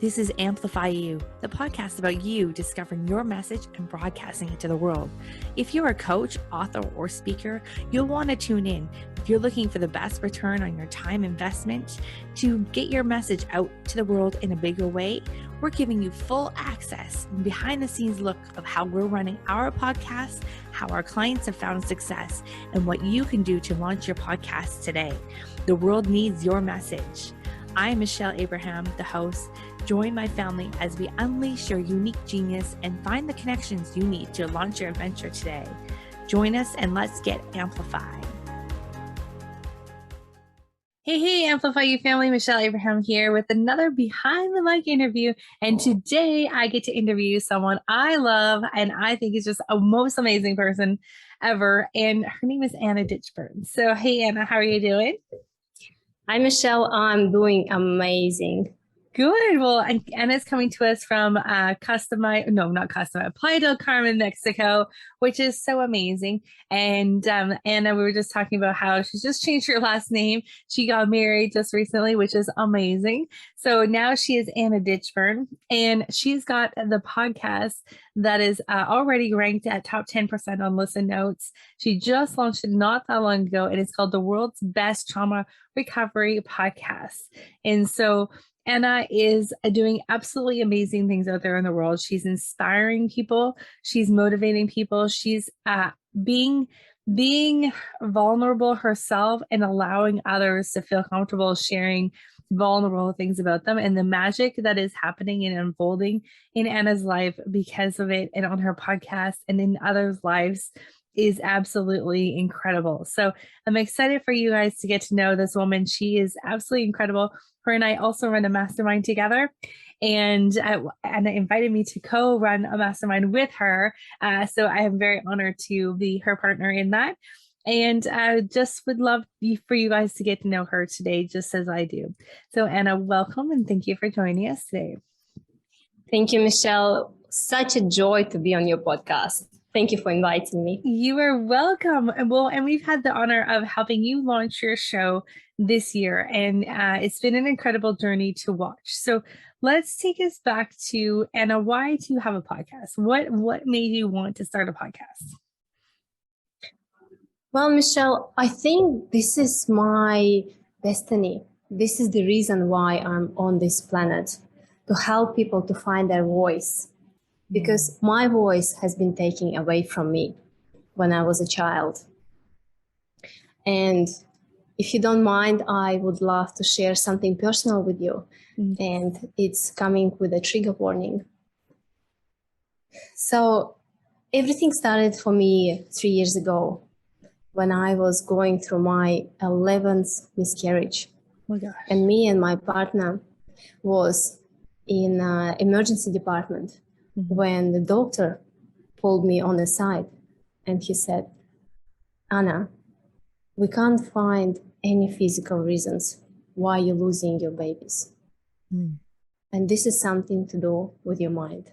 This is Amplify You, the podcast about you discovering your message and broadcasting it to the world. If you're a coach, author, or speaker, you'll want to tune in. If you're looking for the best return on your time investment to get your message out to the world in a bigger way, we're giving you full access and behind the scenes look of how we're running our podcast, how our clients have found success, and what you can do to launch your podcast today. The world needs your message. I'm Michelle Abraham, the host. Join my family as we unleash your unique genius and find the connections you need to launch your adventure today. Join us and let's get amplified. Hey, Amplify You family, Michelle Abraham here with another Behind the Mic interview. And today I get to interview someone I love and I think is just a most amazing person ever. And her name is Anna Ditchburn. So, hey, Anna, how are you doing? Hi, Michelle. I'm doing amazing. Good. Well, Anna's coming to us from Playa del Carmen, Mexico, which is so amazing. And Anna, we were just talking about how she's just changed her last name. She got married just recently, which is amazing. So now she is Anna Ditchburn, and she's got the podcast that is already ranked at top 10% on Listen Notes. She just launched it not that long ago, and it's called the World's Best Trauma Recovery Podcast. And so Anna is doing absolutely amazing things out there in the world. She's inspiring people. She's motivating people. She's being vulnerable herself and allowing others to feel comfortable sharing vulnerable things about them, and the magic that is happening and unfolding in Anna's life because of it and on her podcast and in others' lives is absolutely incredible. So I'm excited for you guys to get to know this woman. She is absolutely incredible. Her and I also run a mastermind together, and Anna invited me to co-run a mastermind with her. So I am very honored to be her partner in that. And I just would love for you guys to get to know her today, just as I do. So Anna, welcome, and thank you for joining us today. Thank you, Michelle. Such a joy to be on your podcast. Thank you for inviting me. You are welcome. Well, and we've had the honor of helping you launch your show this year, and it's been an incredible journey to watch. So let's take us back to Anna. Why do you have a podcast? What made you want to start a podcast? Well, Michelle, I think this is my destiny. This is the reason why I'm on this planet, to help people to find their voice. Because my voice has been taken away from me when I was a child. And if you don't mind, I would love to share something personal with you. And it's coming with a trigger warning. So everything started for me 3 years ago when I was going through my 11th miscarriage. Oh my gosh. And me and my partner was in an emergency department. When the doctor pulled me on the side and he said, Anna, we can't find any physical reasons why you're losing your babies. And this is something to do with your mind.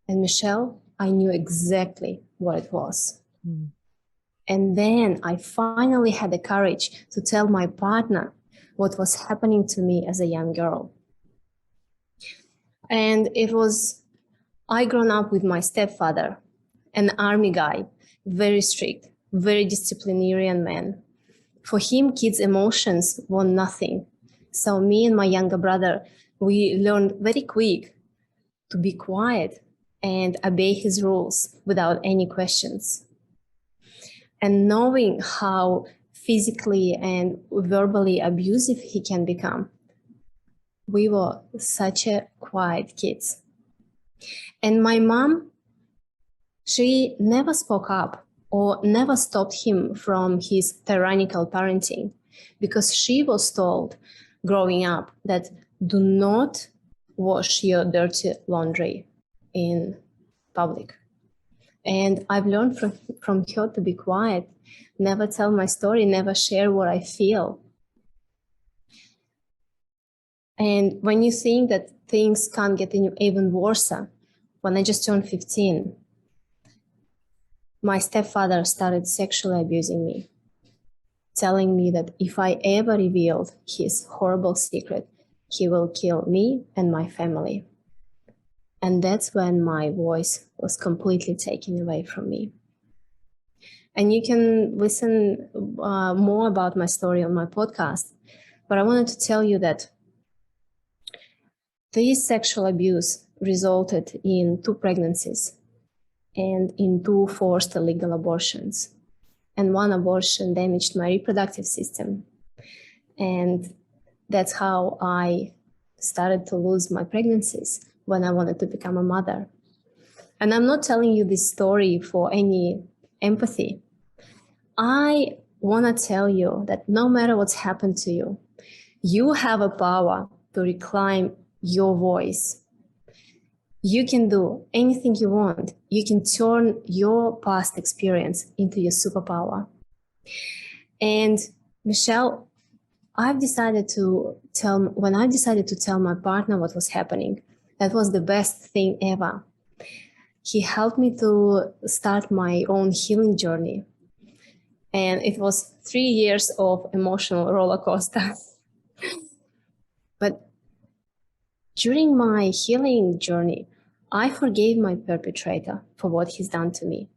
And Michelle, I knew exactly what it was. And then I finally had the courage to tell my partner what was happening to me as a young girl. And it was, I grown up with my stepfather, an army guy, very strict, very disciplinarian man. For him, kids' emotions were nothing. So me and my younger brother, we learned very quick to be quiet and obey his rules without any questions. And knowing how physically and verbally abusive he can become, we were such a quiet kids. And my mom, she never spoke up or never stopped him from his tyrannical parenting, because she was told growing up that do not wash your dirty laundry in public. And I've learned from her to be quiet, never tell my story, never share what I feel. And when you think that things can't get even worse, when I just turned 15, my stepfather started sexually abusing me, telling me that if I ever revealed his horrible secret, he will kill me and my family. And that's when my voice was completely taken away from me. And you can listen more about my story on my podcast. But I wanted to tell you that this sexual abuse resulted in 2 pregnancies and in 2 forced illegal abortions. And 1 abortion damaged my reproductive system. And that's how I started to lose my pregnancies when I wanted to become a mother. And I'm not telling you this story for any empathy. I want to tell you that no matter what's happened to you, you have a power to reclaim your voice. You can do anything you want. You can turn your past experience into your superpower. And Michelle, when I decided to tell my partner what was happening, that was the best thing ever. He helped me to start my own healing journey. And it was 3 years of emotional roller coaster. But during my healing journey, I forgave my perpetrator for what he's done to me.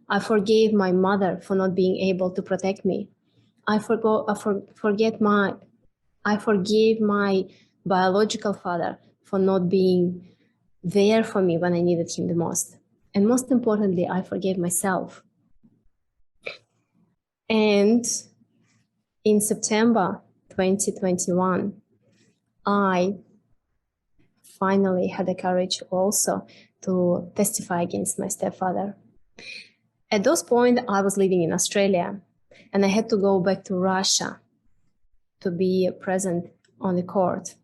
I forgave my mother for not being able to protect me. I forgave my biological father for not being there for me when I needed him the most. And most importantly, I forgave myself. And in September 2021, I finally had the courage also to testify against my stepfather. At those point, I was living in Australia, and I had to go back to Russia to be present on the court.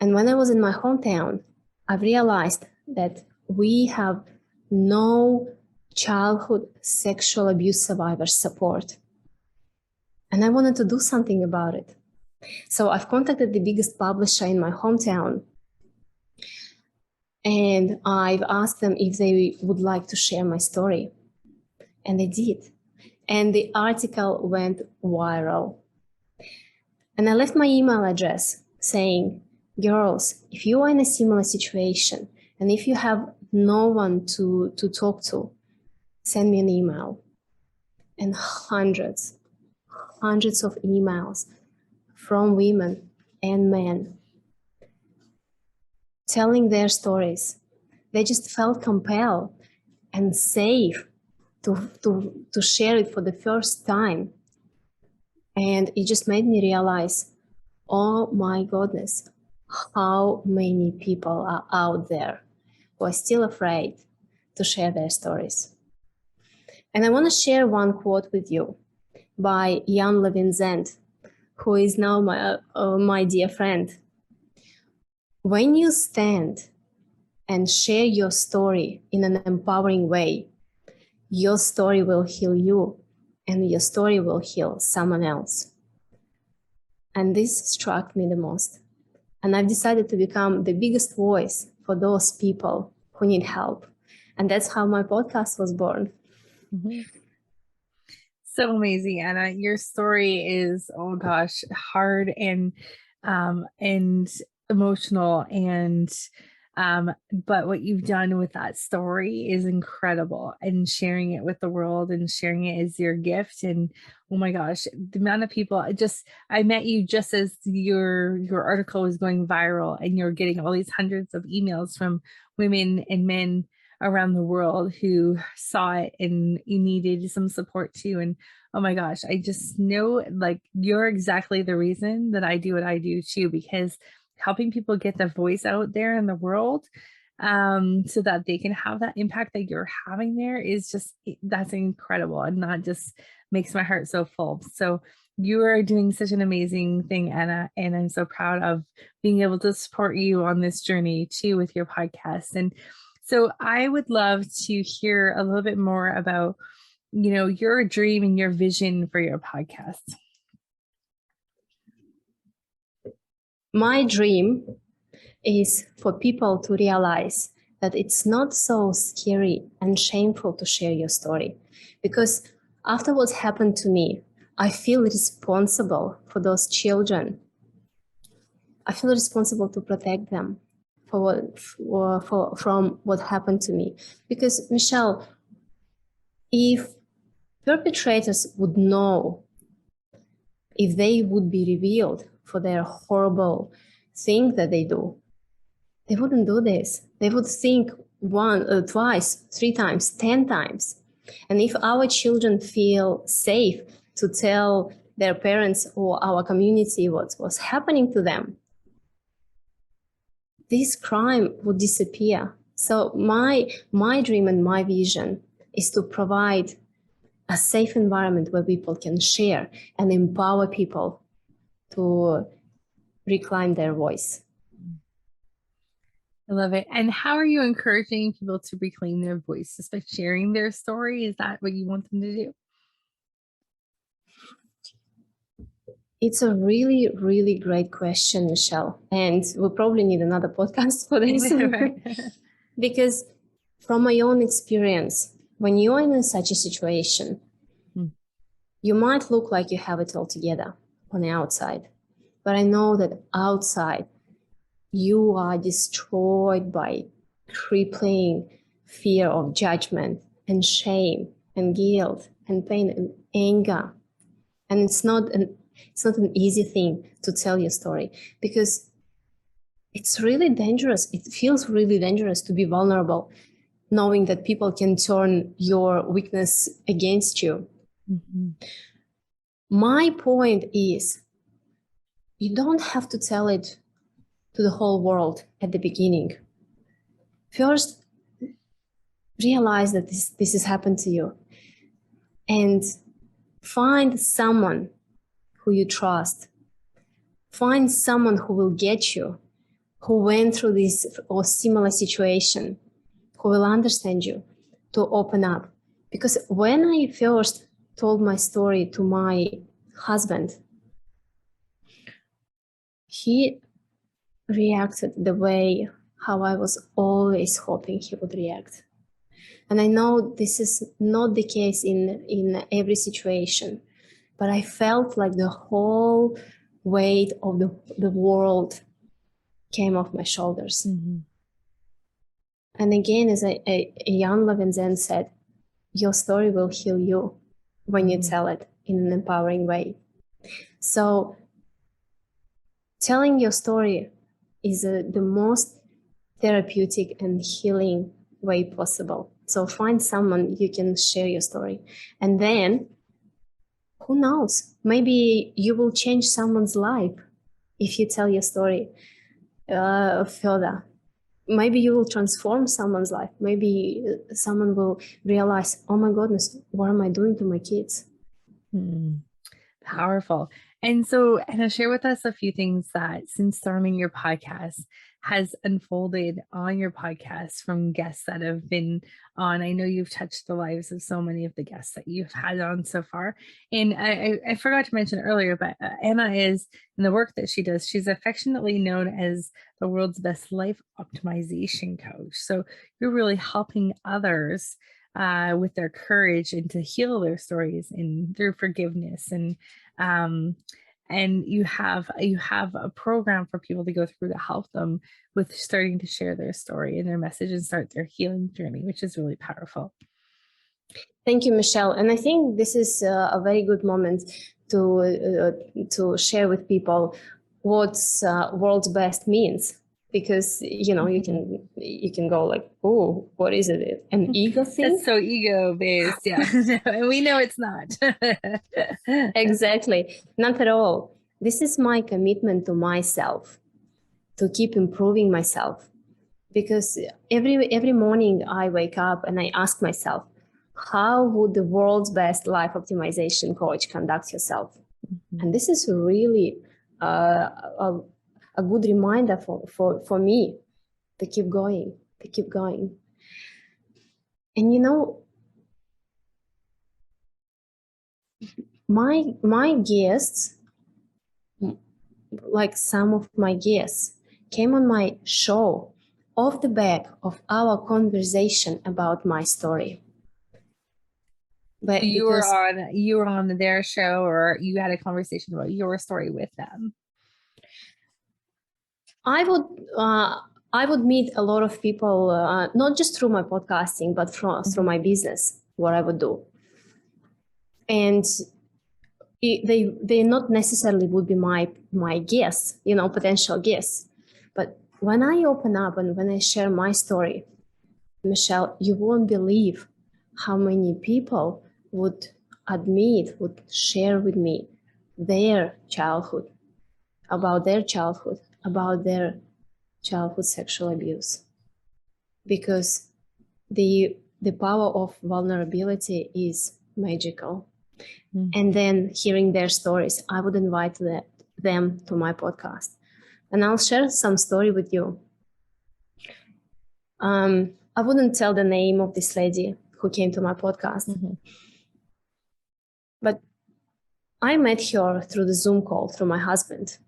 And when I was in my hometown, I realized that we have no childhood sexual abuse survivor support. And I wanted to do something about it. So I've contacted the biggest publisher in my hometown, and I've asked them if they would like to share my story. And they did. And the article went viral. And I left my email address saying, girls, if you are in a similar situation and if you have no one to talk to, send me an email. And hundreds of emails from women and men telling their stories. They just felt compelled and safe to share it for the first time. And it just made me realize, oh my goodness, how many people are out there who are still afraid to share their stories. And I want to share one quote with you by Jan Levin-Zend, who is now my dear friend. When you stand and share your story in an empowering way, your story will heal you and your story will heal someone else. And this struck me the most. And I've decided to become the biggest voice for those people who need help. And that's how my podcast was born. Mm-hmm. So amazing, Anna. Your story is, oh gosh, hard and emotional, and but what you've done with that story is incredible, and sharing it with the world and sharing it as your gift. And oh my gosh, the amount of people, I met you just as your article was going viral, and you're getting all these hundreds of emails from women and men around the world who saw it and you needed some support too. And oh my gosh, I just know, like, you're exactly the reason that I do what I do too, because helping people get their voice out there in the world, so that they can have that impact that you're having there is just, that's incredible. And that just makes my heart so full. So you are doing such an amazing thing, Anna, and I'm so proud of being able to support you on this journey too with your podcast. And so I would love to hear a little bit more about, your dream and your vision for your podcast. My dream is for people to realize that it's not so scary and shameful to share your story. Because after what's happened to me, I feel responsible for those children I feel responsible to protect them from what happened to me. Because, Michelle, if perpetrators would know, if they would be revealed for their horrible thing that they do, they wouldn't do this. They would think twice, 3 times, 10 times. And if our children feel safe to tell their parents or our community what was happening to them, this crime would disappear. So my dream and my vision is to provide a safe environment where people can share and empower people to reclaim their voice. I love it. And how are you encouraging people to reclaim their voice, just by sharing their story? Is that what you want them to do? It's a really, really great question, Michelle. And we'll probably need another podcast for this. Right. Because from my own experience, when you're in such a situation, you might look like you have it all together on the outside. But I know that outside, you are destroyed by crippling fear of judgment and shame and guilt and pain and anger. And it's not an easy thing to tell your story, because it's really dangerous. It feels really dangerous to be vulnerable, knowing that people can turn your weakness against you. Mm-hmm. My point is, you don't have to tell it to the whole world at the beginning. First, realize that this has happened to you, and find someone who you trust. Find someone who will get you, who went through this or similar situation, who will understand you, to open up. Because when I first told my story to my husband, he reacted the way how I was always hoping he would react. And I know this is not the case in every situation, but I felt like the whole weight of the world came off my shoulders. Mm-hmm. And again, as a young Levin Zen said, your story will heal you when you tell it in an empowering way. So telling your story is the most therapeutic and healing way possible. So find someone you can share your story. And then, who knows, maybe you will change someone's life if you tell your story further. Maybe you will transform someone's life. Maybe someone will realize, oh my goodness, what am I doing to my kids? Powerful. And so, Anna, share with us a few things that since starting your podcast has unfolded on your podcast from guests that have been on. I know you've touched the lives of so many of the guests that you've had on so far. And I forgot to mention earlier, but Anna is, in the work that she does, she's affectionately known as the world's best life optimization coach. So you're really helping others with their courage and to heal their stories and through forgiveness, and you have a program for people to go through to help them with starting to share their story and their message and start their healing journey, which is really powerful. Thank you, Michelle. And I think this is a very good moment to share with people what world's best means. Because you can go like, oh, what is it? An ego thing? That's so ego based, yeah. And we know it's not. Exactly, not at all. This is my commitment to myself, to keep improving myself. Because every morning I wake up and I ask myself, how would the world's best life optimization coach conduct yourself? Mm-hmm. And this is really a good reminder for me to keep going. And my guests, like some of my guests, came on my show off the back of our conversation about my story. But you were on their show, or you had a conversation about your story with them? I would I would meet a lot of people, not just through my podcasting, but through my business, what I would do. And they not necessarily would be my guests, potential guests. But when I open up and when I share my story, Michelle, you won't believe how many people would share with me their childhood, about their childhood sexual abuse. Because the power of vulnerability is magical. And then hearing their stories, I would invite them to my podcast. And I'll share some story with you. I wouldn't tell the name of this lady who came to my podcast. But I met her through the Zoom call through my husband.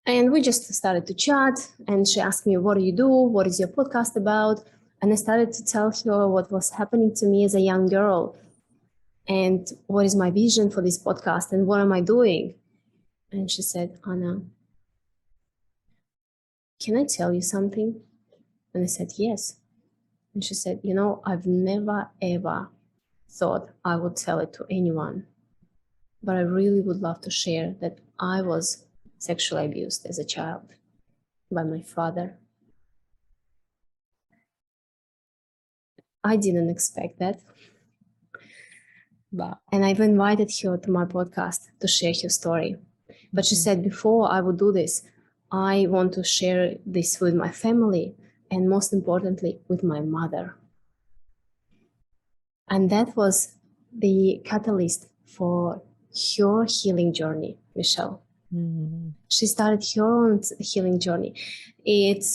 And we just started to chat, and she asked me, what do you do? What is your podcast about? And I started to tell her what was happening to me as a young girl and what is my vision for this podcast and what am I doing? And she said, Anna, can I tell you something? And I said, yes. And she said, I've never, ever thought I would tell it to anyone, but I really would love to share that I was sexually abused as a child by my father. I didn't expect that. Wow. And I've invited her to my podcast to share her story. But she said, before I would do this, I want to share this with my family and most importantly, with my mother. And that was the catalyst for her healing journey, Michelle. She started her own healing journey. It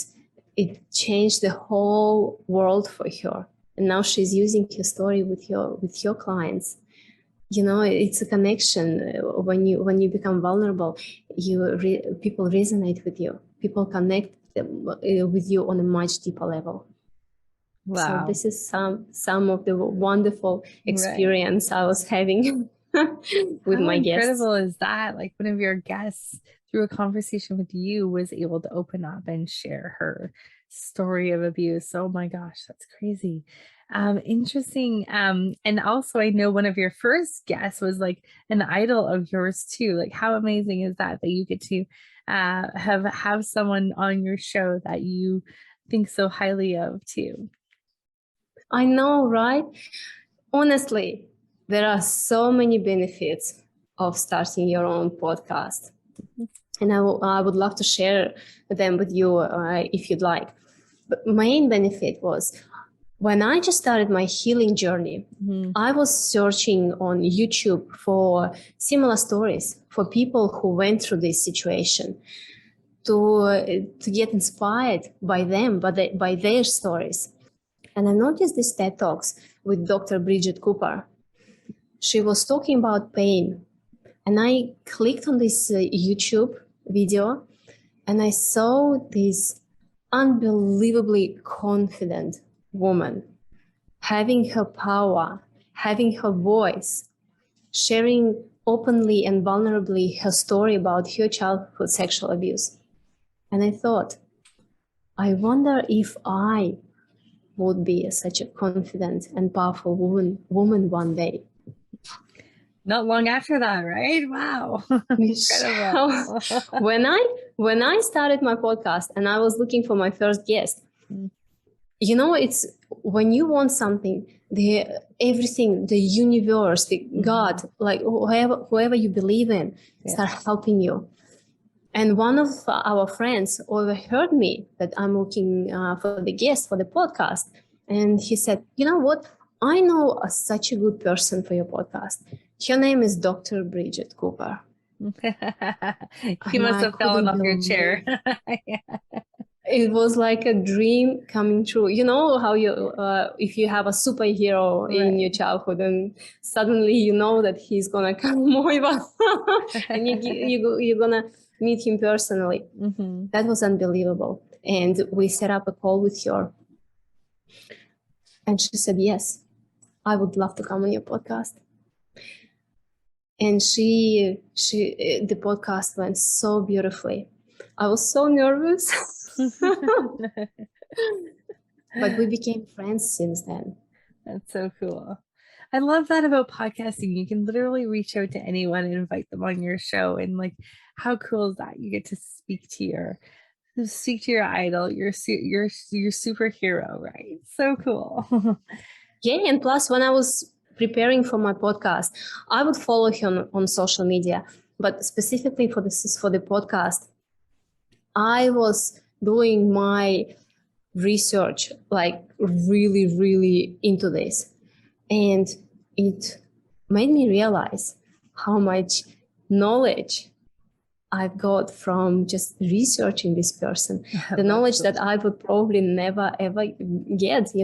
changed the whole world for her. And now she's using her story with your clients. It's a connection. When you become vulnerable, people resonate with you. People connect with you on a much deeper level. Wow. So this is some of the wonderful experience I was having with my guests. How incredible is that? Like one of your guests through a conversation with you was able to open up and share her story of abuse. Oh my gosh, that's crazy. Interesting. And also I know one of your first guests was like an idol of yours too. Like how amazing is that you get to have someone on your show that you think so highly of too? I know, right? Honestly, there are so many benefits of starting your own podcast. And I would love to share them with you if you'd like. But main benefit was when I just started my healing journey, I was searching on YouTube for similar stories for people who went through this situation to get inspired by them, by their stories. And I noticed these TED Talks with Dr. Bridget Cooper. She was talking about pain. And I clicked on this YouTube video and I saw this unbelievably confident woman having her power, having her voice, sharing openly and vulnerably her story about her childhood sexual abuse. And I thought, I wonder if I would be such a confident and powerful woman one day. Not long after that, right? Wow. Incredible. When I started my podcast and I was looking for my first guest, it's when you want something, everything, the universe, the God, like whoever you believe in, start helping you. And one of our friends overheard me that I'm looking for the guest for the podcast. And he said, you know what? I know such a good person for your podcast. Her name is Dr. Bridget Cooper. You must have fallen off your chair. It was like a dream coming true. You know how if you have a superhero in your childhood and suddenly you know that he's going to come over and you're going to meet him personally. That was unbelievable. And we set up a call with her. And she said, yes, I would love to come on your podcast. And the podcast went so beautifully. I was so nervous, but we became friends since then. That's so cool. I love that about podcasting. You can literally reach out to anyone and invite them on your show. And like, how cool is that? You get to speak to your idol, your superhero, right? So cool. Yeah, and plus, when I was preparing for my podcast, I would follow him on social media, but specifically for the podcast, I was doing my research like really, really into this, and it made me realize how much knowledge I've got from just researching this person, the knowledge that I would probably never ever get,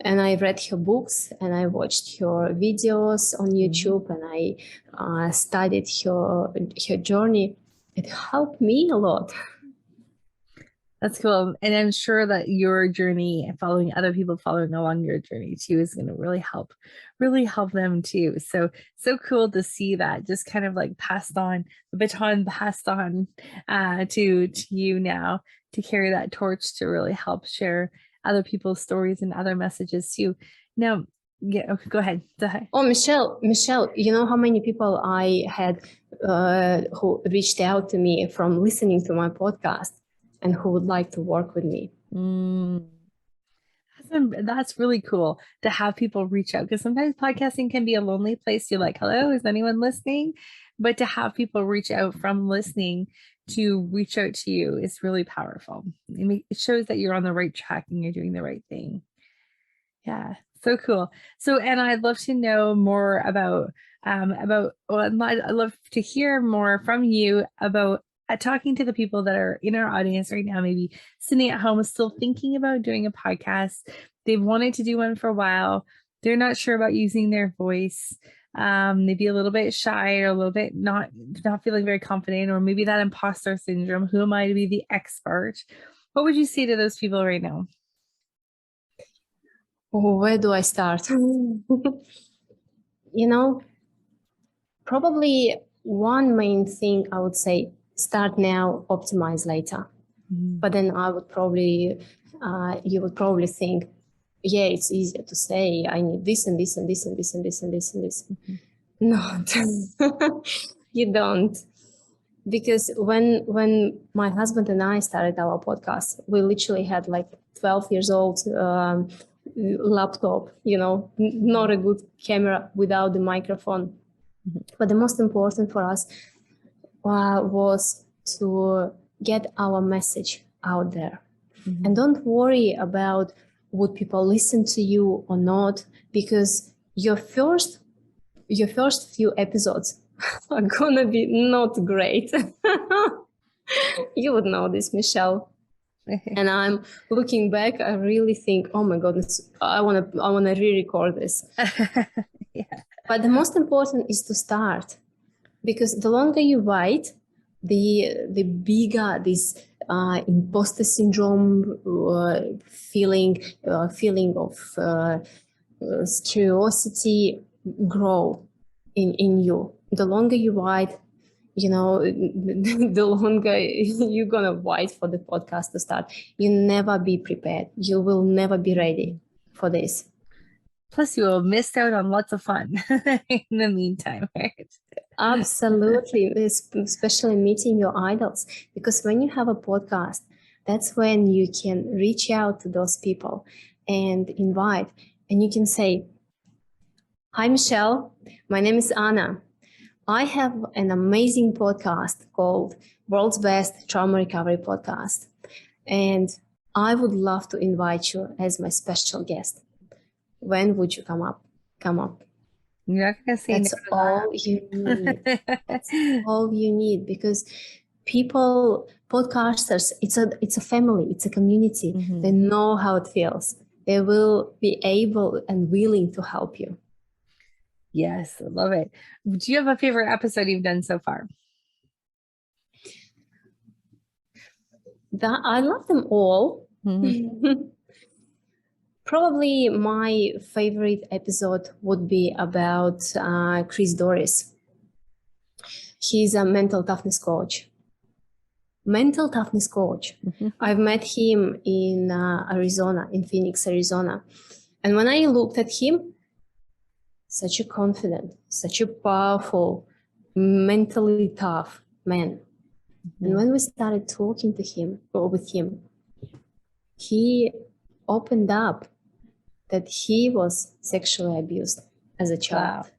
And I read her books and I watched her videos on YouTube and I studied her journey. It helped me a lot. That's cool. And I'm sure that your journey and following other people following along your journey too is going to really help them too. So cool to see that just kind of like passed on, the baton passed on to you now to carry that torch to really help share other people's stories and other messages too. Now, yeah, okay, go ahead. Oh, Michelle, you know how many people I had who reached out to me from listening to my podcast and who would like to work with me. That's really cool to have people reach out, because sometimes podcasting can be a lonely place. You're like, hello, is anyone listening? But to have people reach out from listening to reach out to you is really powerful. It shows that you're on the right track and you're doing the right thing. Yeah, so cool. So, and I'd love to know more about well, I'd love to hear more from you about talking to the people that are in our audience right now, maybe sitting at home, still thinking about doing a podcast. They've wanted to do one for a while. They're not sure about using their voice. Maybe a little bit shy or a little bit not feeling very confident, or maybe that imposter syndrome. Who am I to be the expert? What would you say to those people right now? Oh, where do I start? Probably one main thing I would say, start now, optimize later. But then I would probably, you would probably think, yeah, it's easier to say, I need this and this and this and this and this and this and this. No, you don't. Because when my husband and I started our podcast, we literally had like 12 years old laptop, not a good camera without the microphone. But the most important for us was to get our message out there. And don't worry about would people listen to you or not, because your first few episodes are gonna be not great. You would know this, Michelle. And I'm looking back, I really think, oh my goodness, I wanna re-record this. Yeah. But the most important is to start, because the longer you wait, the bigger this imposter syndrome feeling of curiosity grow in you. The longer you wait, the longer you're gonna wait for the podcast to start. You never be prepared. You will never be ready for this. Plus, you will miss out on lots of fun in the meantime, right? Absolutely, especially meeting your idols. Because when you have a podcast, that's when you can reach out to those people and invite. And you can say, hi, Michelle. My name is Anna. I have an amazing podcast called World's Best Trauma Recovery Podcast. And I would love to invite you as my special guest. When would you come up? You're not gonna say that's no all you need. That's all you need, because people, podcasters, it's a family, it's a community. They know how it feels. They will be able and willing to help you. Yes, I love it. Do you have a favorite episode you've done so far? I love them all. Probably my favorite episode would be about Chris Doris. He's a mental toughness coach. mental toughness coach. Mm-hmm. I've met him in Arizona, in Phoenix, Arizona. And when I looked at him, such a confident, such a powerful, mentally tough man. Mm-hmm. And when we started talking to him or with him, he opened up that he was sexually abused as a child. Wow.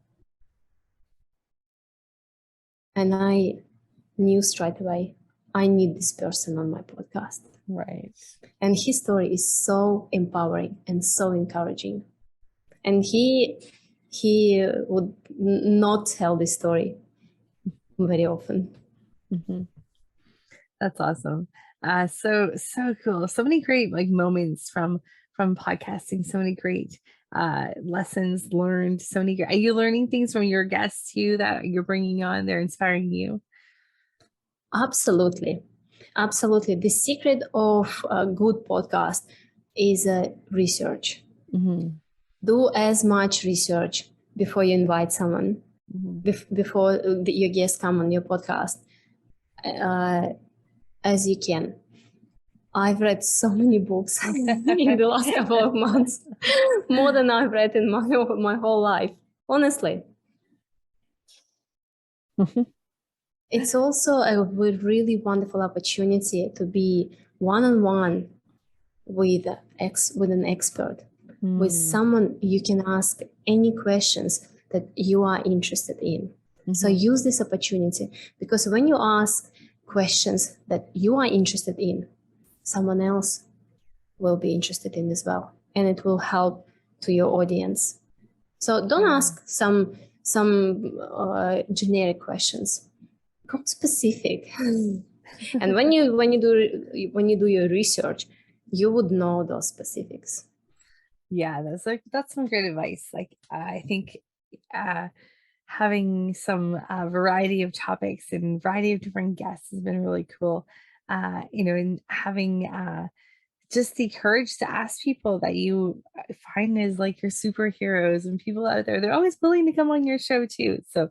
And I knew straight away, I need this person on my podcast. Right. And his story is so empowering and so encouraging. And he would not tell this story very often. Mm-hmm. That's awesome. So cool. So many great like moments from podcasting. So many great lessons learned. So many. Are you learning things from your guests too that you're bringing on? They're inspiring you. Absolutely. Absolutely. The secret of a good podcast is research. Mm-hmm. Do as much research before you invite someone, before your guests come on your podcast, as you can. I've read so many books in the last couple of months, more than I've read in my whole life, honestly. It's also a really wonderful opportunity to be one-on-one with an expert, with someone you can ask any questions that you are interested in. So use this opportunity, because when you ask questions that you are interested in, someone else will be interested in as well, and it will help to your audience. So don't ask some generic questions. Go specific. And when you do your research, you would know those specifics. Yeah, that's some great advice. Like I think having some variety of topics and variety of different guests has been really cool. And having just the courage to ask people that you find as like your superheroes and people out there, they're always willing to come on your show too. So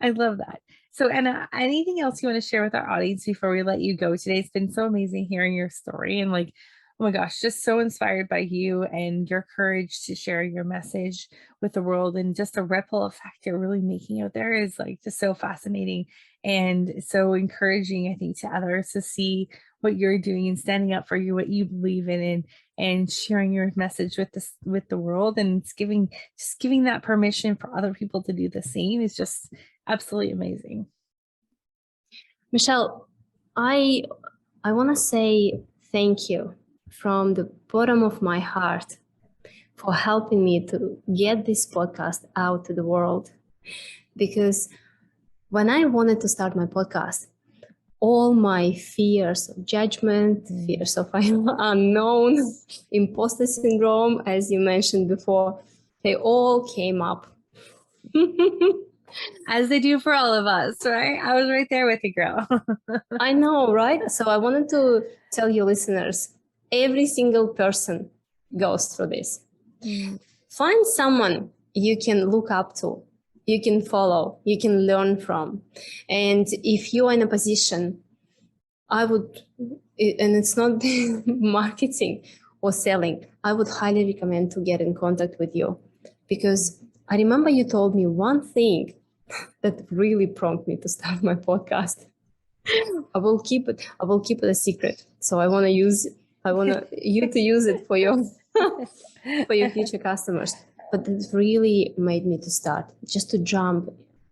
I love that. So Anna, anything else you want to share with our audience before we let you go today? It's been so amazing hearing your story and like, oh my gosh, just so inspired by you and your courage to share your message with the world, and just the ripple effect you're really making out there is like just so fascinating and so encouraging, I think, to others to see what you're doing and standing up for what you believe in, and sharing your message with the world, and it's giving that permission for other people to do the same is just absolutely amazing. Michelle, I want to say thank you from the bottom of my heart for helping me to get this podcast out to the world. Because when I wanted to start my podcast, all my fears of judgment, fears of unknown, imposter syndrome, as you mentioned before, they all came up. As they do for all of us, right? I was right there with you, girl. I know, right? So I wanted to tell you listeners, every single person goes through this. Find someone you can look up to, you can follow, you can learn from. And if you are in a position, I would, and it's not marketing or selling, I would highly recommend to get in contact with you, because I remember you told me one thing that really prompted me to start my podcast. I will keep it a secret. So I want you to use it for your for your future customers. But it really made me to start, just to jump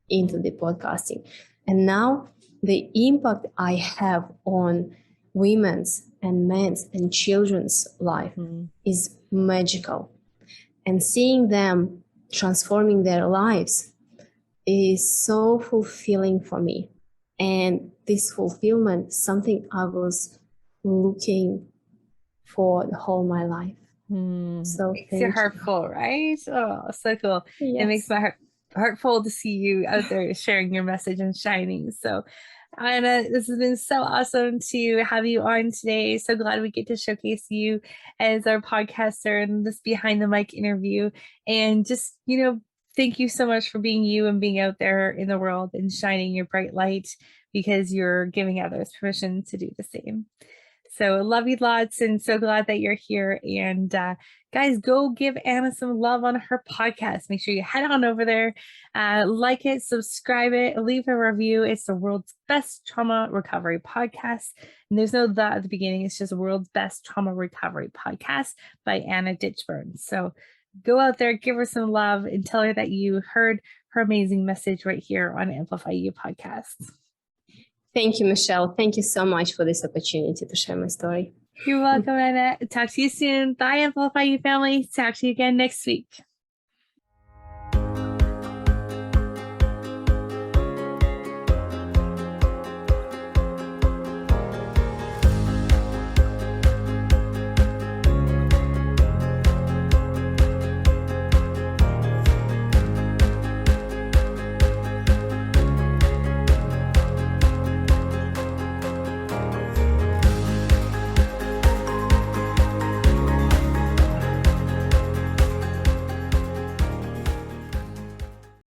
into the podcasting. And now the impact I have on women's and men's and children's life is magical. And seeing them transforming their lives is so fulfilling for me. And this fulfillment is something I was looking for the whole my life. So makes your heart full, right? Oh, so cool. Yes. It makes my heart full to see you out there sharing your message and shining. So Anna, this has been so awesome to have you on today. So glad we get to showcase you as our podcaster and this behind the mic interview, and just, thank you so much for being you and being out there in the world and shining your bright light, because you're giving others permission to do the same. So love you lots, and so glad that you're here. And guys, go give Anna some love on her podcast. Make sure you head on over there, like it, subscribe it, leave a review. It's the world's best trauma recovery podcast. And there's no the at the beginning. It's just the world's best trauma recovery podcast by Anna Ditchburn. So go out there, give her some love, and tell her that you heard her amazing message right here on Amplify You podcast. Thank you, Michelle. Thank you so much for this opportunity to share my story. You're welcome, Anna. Talk to you soon. Bye, Amplify You family. Talk to you again next week.